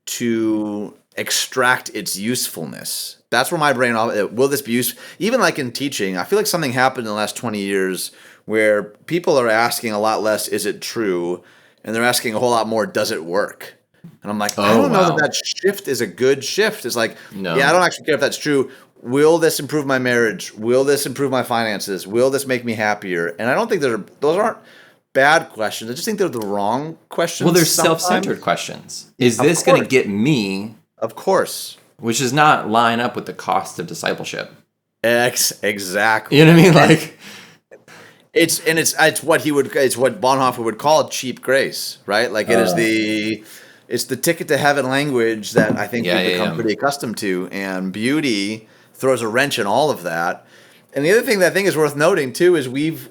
to extract its usefulness. That's where my brain, will this be useful? Even like in teaching, I feel like something happened in the last 20 years where people are asking a lot less, is it true? And they're asking a whole lot more, does it work? And I'm like, I don't know that shift is a good shift. It's like, I don't actually care if that's true. Will this improve my marriage? Will this improve my finances? Will this make me happier? And I don't think those aren't bad questions. I just think they're the wrong questions. Well, they're self-centered questions. Is this going to get me? Of course. Which does not line up with the cost of discipleship. Exactly. You know what I mean? Like, it's what Bonhoeffer would call cheap grace, right? Like it's the ticket to heaven language that I think we've become pretty accustomed to, and beauty throws a wrench in all of that. And the other thing that I think is worth noting too is we've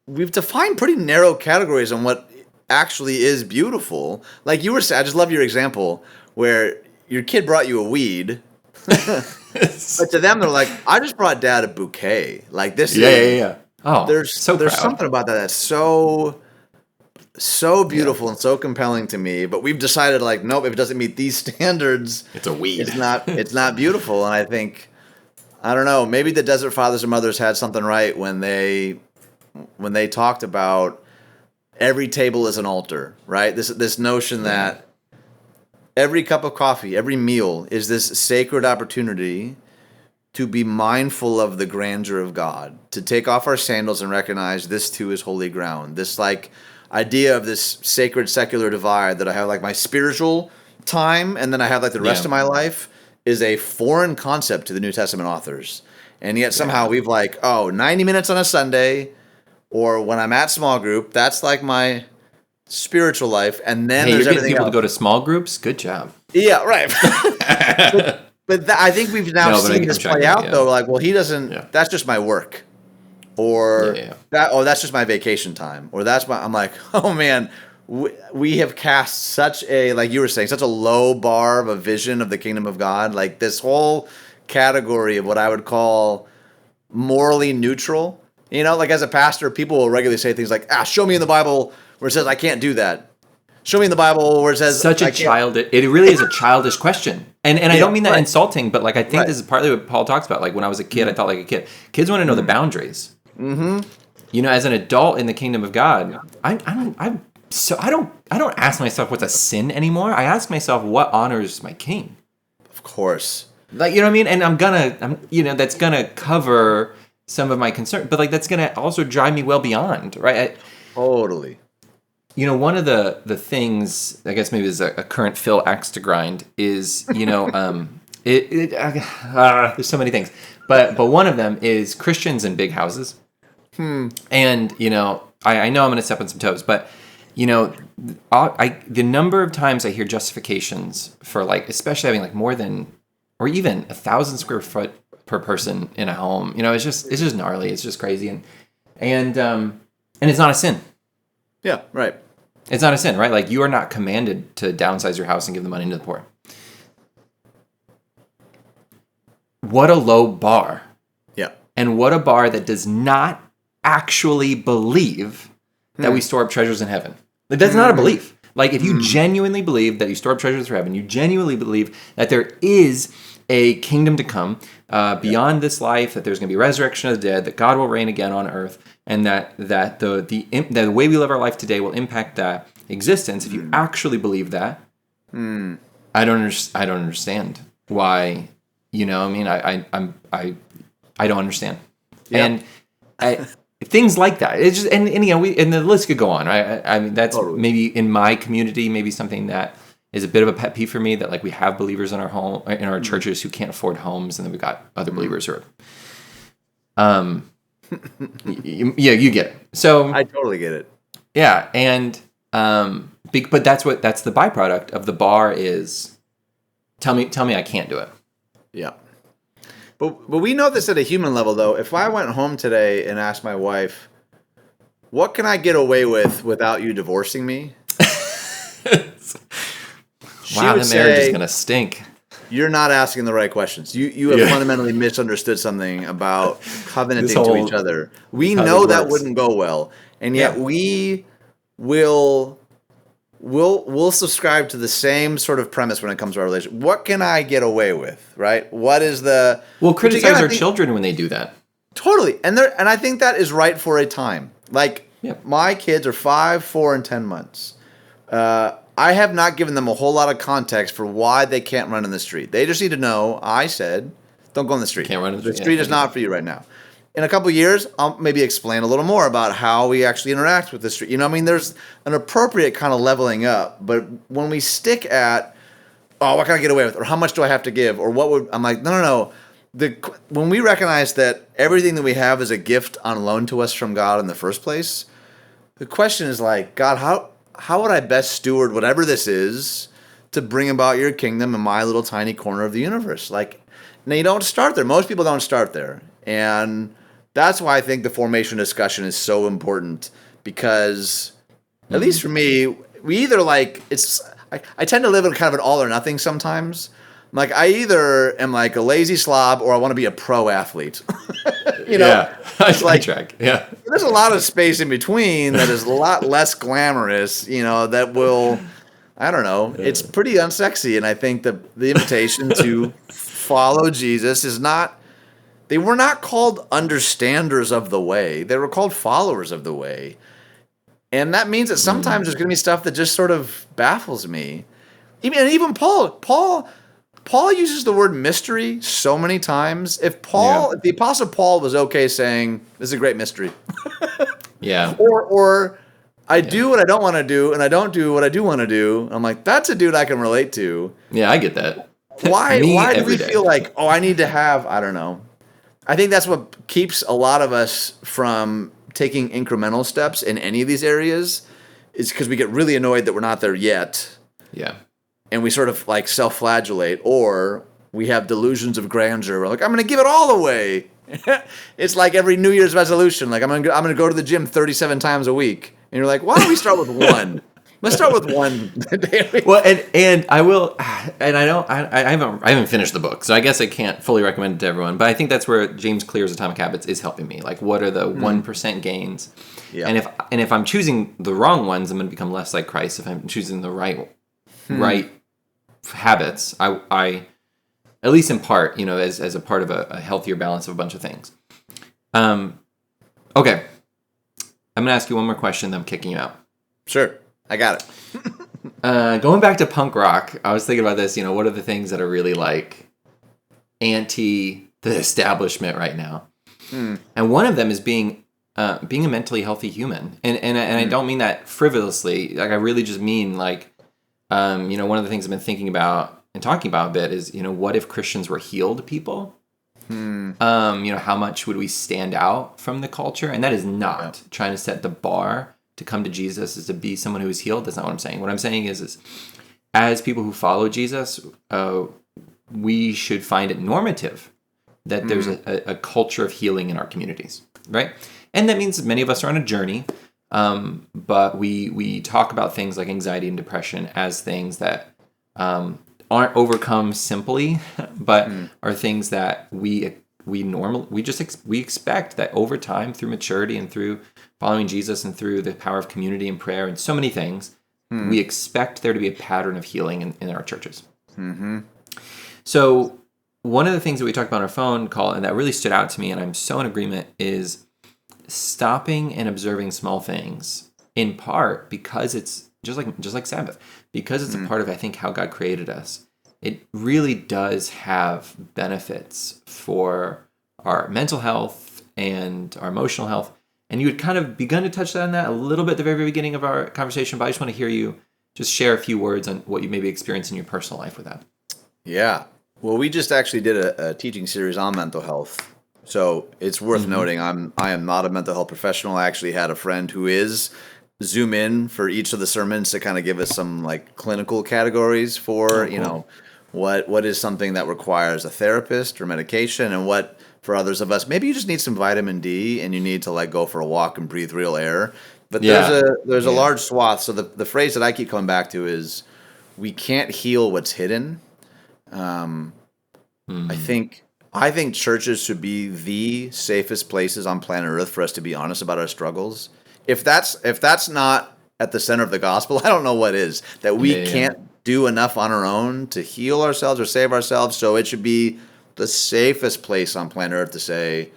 defined pretty narrow categories on what actually is beautiful. Like you were saying, I just love your example where your kid brought you a weed, but to them they're like, I just brought Dad a bouquet. Like this, Oh, there's something about that that's so beautiful and so compelling to me. But we've decided, like, nope, if it doesn't meet these standards, it's a weed. It's not beautiful. And I think, I don't know, maybe the Desert Fathers and Mothers had something right when they talked about every table is an altar, right? This notion that every cup of coffee, every meal is this sacred opportunity to be mindful of the grandeur of God, to take off our sandals and recognize this too is holy ground. This like idea of this sacred secular divide that I have like my spiritual time and then I have like the rest of my life is a foreign concept to the New Testament authors. And yet somehow we've like, 90 minutes on a Sunday, or when I'm at small group, that's like my spiritual life. And then there's everything people else. To go to small groups. Good job. Yeah, right. but I think we've now seen this play out though. Like, well, he doesn't. Yeah. That's just my work, or that's just my vacation time, or that's my. I'm like, oh man, we have cast such a, like you were saying, such a low bar of a vision of the kingdom of God. Like this whole category of what I would call morally neutral. You know, like as a pastor, people will regularly say things like, show me in the Bible where it says I can't do that. Show me in the Bible where it says it really is a childish question. And I don't mean that insulting, but like I think this is partly what Paul talks about. Like when I was a kid, I thought like a kid. Kids want to know the boundaries. Mm-hmm. You know, as an adult in the kingdom of God, I don't ask myself what's a sin anymore. I ask myself what honors my king. Of course. Like, you know what I mean? And that's gonna cover some of my concern, but like that's gonna also drive me well beyond, right? Totally. You know, one of the things, I guess maybe is a current Phil axe to grind is, you know, there's so many things, but one of them is Christians in big houses. And, you know, I know I'm going to step on some toes, but, you know, the number of times I hear justifications for like, especially having like more than, or even 1,000 square foot per person in a home, you know, it's just gnarly. It's just crazy. And it's not a sin. Yeah, right. It's not a sin, right? Like you are not commanded to downsize your house and give the money to the poor. What a low bar. Yeah. And what a bar that does not actually believe that we store up treasures in heaven. Like, that's not a belief. Like if you genuinely believe that you store up treasures for heaven, you genuinely believe that there is a kingdom to come beyond this life, that there's going to be resurrection of the dead, that God will reign again on earth, and that the way we live our life today will impact that existence. If you actually believe that, I don't understand why. You know, I mean, I don't understand, and things like that. It's just and you know, and the list could go on. Right? I mean, that's maybe in my community, maybe something that is a bit of a pet peeve for me, that like we have believers in our churches who can't afford homes, and then we've got other believers who are, yeah, you get it. So I totally get it. Yeah, and but that's the byproduct of the bar is tell me I can't do it. Yeah. But we know this at a human level, though. If I went home today and asked my wife, what can I get away with without you divorcing me? Wow, the marriage is going to stink. You're not asking the right questions. You have fundamentally misunderstood something about covenanting to each other. We know that wouldn't go well. And yet we'll subscribe to the same sort of premise when it comes to our relationship. What can I get away with, right? What is the... We'll criticize our children when they do that. Totally. And I think that is right for a time. Like, my kids are 5, 4, and 10 months. I have not given them a whole lot of context for why they can't run in the street. They just need to know, I said, don't go in the street. Can't run in the street. The street is not for you right now. In a couple of years, I'll maybe explain a little more about how we actually interact with the street. You know, I mean, there's an appropriate kind of leveling up. But when we stick at, what can I get away with? Or how much do I have to give? Or what would... I'm like, no. When we recognize that everything that we have is a gift on loan to us from God in the first place, the question is like, God, how would I best steward whatever this is to bring about your kingdom in my little tiny corner of the universe? Like, now you don't start there. Most people don't start there. And that's why I think the formation discussion is so important, because at least for me, we either like I tend to live in kind of an all or nothing sometimes. Like I either am like a lazy slob or I want to be a pro athlete. You know, yeah, I track. Yeah, there's a lot of space in between that is a lot less glamorous. You know, that will, I don't know, it's pretty unsexy. And I think the invitation to follow Jesus is not. They were not called understanders of the way. They were called followers of the way. And that means that sometimes there's going to be stuff that just sort of baffles me. Even Paul uses the word mystery so many times. If the Apostle Paul was okay saying, this is a great mystery. Or I do what I don't want to do, and I don't do what I do want to do. I'm like, that's a dude I can relate to. Yeah, I get that. Why do we feel like, I need to have, I don't know. I think that's what keeps a lot of us from taking incremental steps in any of these areas, is because we get really annoyed that we're not there yet. Yeah. And we sort of like self-flagellate, or we have delusions of grandeur. We're like, I'm going to give it all away. It's like every New Year's resolution. Like I'm going to go to the gym 37 times a week. And you're like, why don't we start with one? Let's start with one daily. Well, and I will, and I haven't finished the book, so I guess I can't fully recommend it to everyone. But I think that's where James Clear's Atomic Habits is helping me. Like, what are the 1% gains? Yeah. And if I'm choosing the wrong ones, I'm going to become less like Christ. If I'm choosing the right habits, I at least in part, you know, as a part of a healthier balance of a bunch of things. Okay, I'm going to ask you one more question, then I'm kicking you out. Sure. I got it. Going back to punk rock, I was thinking about this, you know, what are the things that are really like anti the establishment right now? And one of them is being a mentally healthy human. And I don't mean that frivolously. Like I really just mean like, you know, one of the things I've been thinking about and talking about a bit is, you know, what if Christians were healed people? You know, how much would we stand out from the culture? And that is not trying to set the bar to come to Jesus is to be someone who is healed. That's not what I'm saying. What I'm saying is as people who follow Jesus, we should find it normative that there's a culture of healing in our communities, right? And that means many of us are on a journey, but we talk about things like anxiety and depression as things that aren't overcome simply, but are things that we expect that over time, through maturity and through following Jesus and through the power of community and prayer and so many things, we expect there to be a pattern of healing in our churches. Mm-hmm. So one of the things that we talked about on our phone call, and that really stood out to me, and I'm so in agreement, is stopping and observing small things, in part because it's just like Sabbath, because it's a part of, I think, how God created us. It really does have benefits for our mental health and our emotional health. And you had kind of begun to touch on that a little bit at the very, very beginning of our conversation, but I just want to hear you just share a few words on what you maybe experienced in your personal life with that. Yeah. Well, we just actually did a teaching series on mental health. So it's worth noting I am not a mental health professional. I actually had a friend who is. Zoom in for each of the sermons to kind of give us some like clinical categories for, what is something that requires a therapist or medication, and what for others of us, maybe you just need some vitamin D and you need to like go for a walk and breathe real air. But there's a large swath. So the phrase that I keep coming back to is we can't heal what's hidden. I think churches should be the safest places on planet Earth for us to be honest about our struggles. If that's not at the center of the gospel, I don't know what is. That we can't do enough on our own to heal ourselves or save ourselves. So it should be the safest place on planet Earth to say,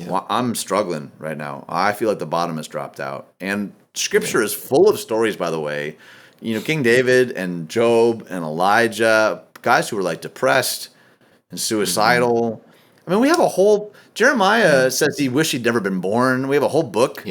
well, I'm struggling right now. I feel like the bottom has dropped out. And Scripture is full of stories, by the way. King David and Job and Elijah, guys who were like depressed and suicidal. I mean, we have a whole Jeremiah says he wished he'd never been born. We have a whole book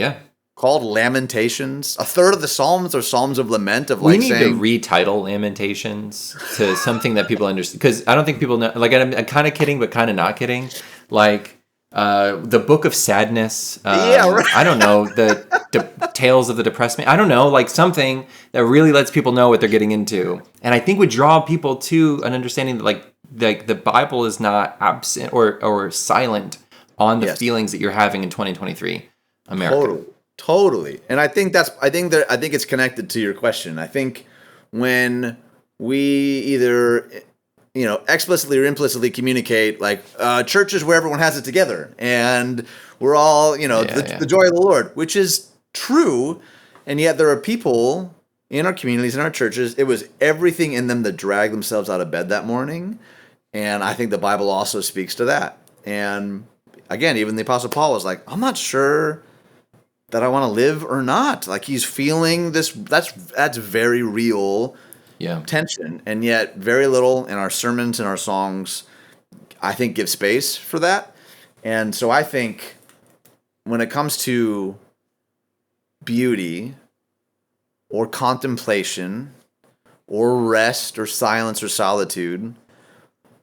called Lamentations. A third of the Psalms are Psalms of lament of like saying... We need to retitle Lamentations to something that people understand. Because I don't think people know... Like, I'm kind of kidding, but kind of not kidding. Like, the Book of Sadness. Right. I don't know. The Tales of the Depressed Man. I don't know. Like, something that really lets people know what they're getting into. And I think would draw people to an understanding that, like the Bible is not absent or silent on the feelings that you're having in 2023 America. Totally. And I think it's connected to your question. I think when we either explicitly or implicitly communicate like church is where everyone has it together and we're all the joy of the Lord, which is true, and yet there are people in our communities, in our churches, it was everything in them that dragged themselves out of bed that morning. And I think the Bible also speaks to that. And again, even the Apostle Paul was like, I'm not sure that I want to live or not. Like he's feeling this, that's very real tension. And yet very little in our sermons and our songs, I think, give space for that. And so I think when it comes to beauty or contemplation or rest or silence or solitude,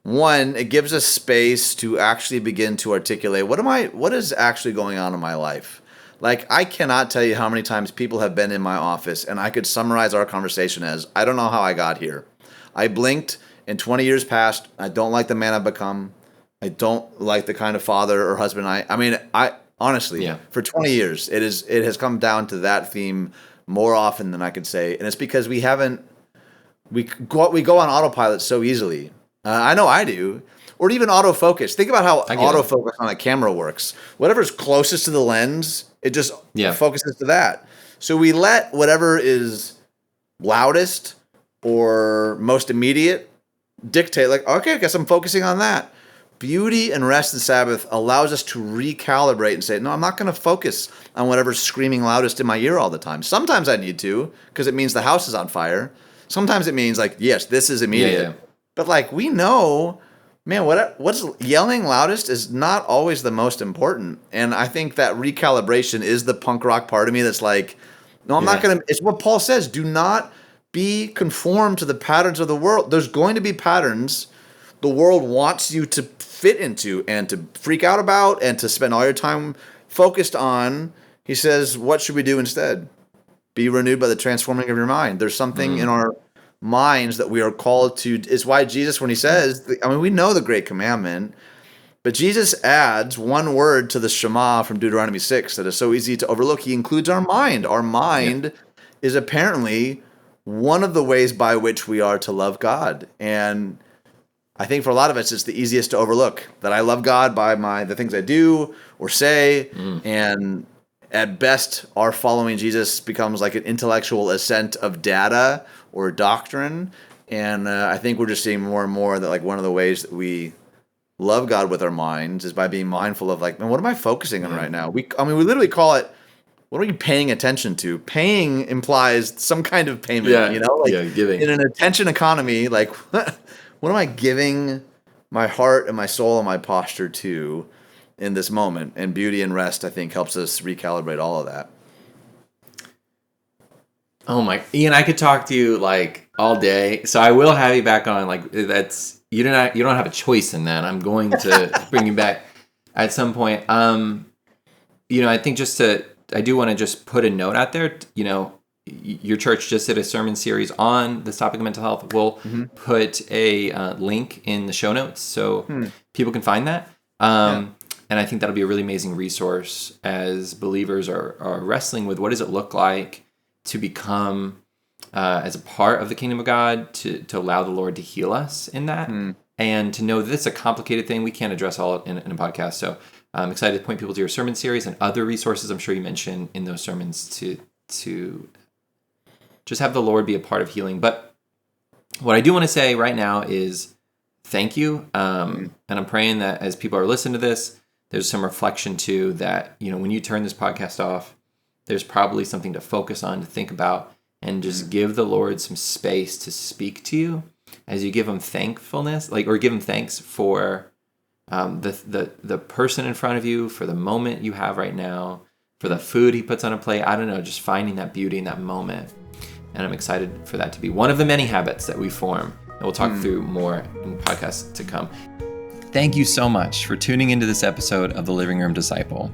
one, it gives us space to actually begin to articulate what is actually going on in my life. Like, I cannot tell you how many times people have been in my office and I could summarize our conversation as, I don't know how I got here. I blinked and 20 years passed. I don't like the man I've become. I don't like the kind of father or husband I honestly, for 20 years, it has come down to that theme more often than I could say. And it's because we go on autopilot so easily. I know I do. Or even autofocus. Think about how autofocus on a camera works. Whatever's closest to the lens, it just focuses to that. So we let whatever is loudest or most immediate dictate, like, okay, I guess I'm focusing on that. Beauty and rest and Sabbath allows us to recalibrate and say, no, I'm not going to focus on whatever's screaming loudest in my ear all the time. Sometimes I need to, because it means the house is on fire. Sometimes it means, like, yes, this is immediate. But, like, we know, man, what's yelling loudest is not always the most important. And I think that recalibration is the punk rock part of me that's like, no, I'm not going to. It's what Paul says. Do not be conformed to the patterns of the world. There's going to be patterns the world wants you to fit into and to freak out about and to spend all your time focused on. He says, what should we do instead? Be renewed by the transforming of your mind. There's something in our minds that we are called to. It's why Jesus, when he says, we know the great commandment, but Jesus adds one word to the Shema from Deuteronomy 6 that is so easy to overlook. He includes our mind. Our mind is apparently one of the ways by which we are to love God. And I think for a lot of us, it's the easiest to overlook that I love God by the things I do or say. And at best, our following Jesus becomes like an intellectual assent of data or doctrine. And I think we're just seeing more and more that like one of the ways that we love God with our minds is by being mindful of like, man, what am I focusing on right now? We literally call it, what are you paying attention to? Paying implies some kind of payment, giving. In an attention economy, like what am I giving my heart and my soul and my posture to in this moment? And beauty and rest, I think, helps us recalibrate all of that. Oh my, Ian, I could talk to you like all day. So I will have you back on. Like that's, you don't have a choice in that. I'm going to bring you back at some point. I think I do want to just put a note out there. Your church just did a sermon series on this topic of mental health. We'll put a link in the show notes so people can find that. And I think that'll be a really amazing resource as believers are wrestling with what does it look like to become as a part of the kingdom of God, to allow the Lord to heal us in that, and to know that it's a complicated thing. We can't address all in a podcast. So I'm excited to point people to your sermon series and other resources I'm sure you mentioned in those sermons to just have the Lord be a part of healing. But what I do want to say right now is thank you. And I'm praying that as people are listening to this, there's some reflection too, that, when you turn this podcast off, there's probably something to focus on, to think about, and just give the Lord some space to speak to you as you give him thankfulness, or give him thanks for the person in front of you, for the moment you have right now, for the food he puts on a plate. I don't know, just finding that beauty in that moment. And I'm excited for that to be one of the many habits that we form. And we'll talk through more in podcasts to come. Thank you so much for tuning into this episode of The Living Room Disciple.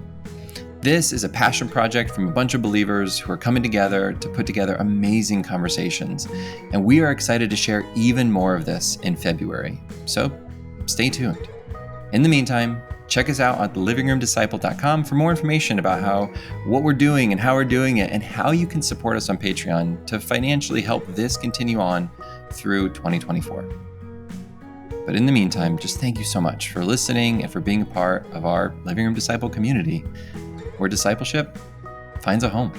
This is a passion project from a bunch of believers who are coming together to put together amazing conversations. And we are excited to share even more of this in February. So stay tuned. In the meantime, check us out at thelivingroomdisciple.com for more information about what we're doing and how we're doing it, and how you can support us on Patreon to financially help this continue on through 2024. But in the meantime, just thank you so much for listening and for being a part of our Living Room Disciple community, where discipleship finds a home.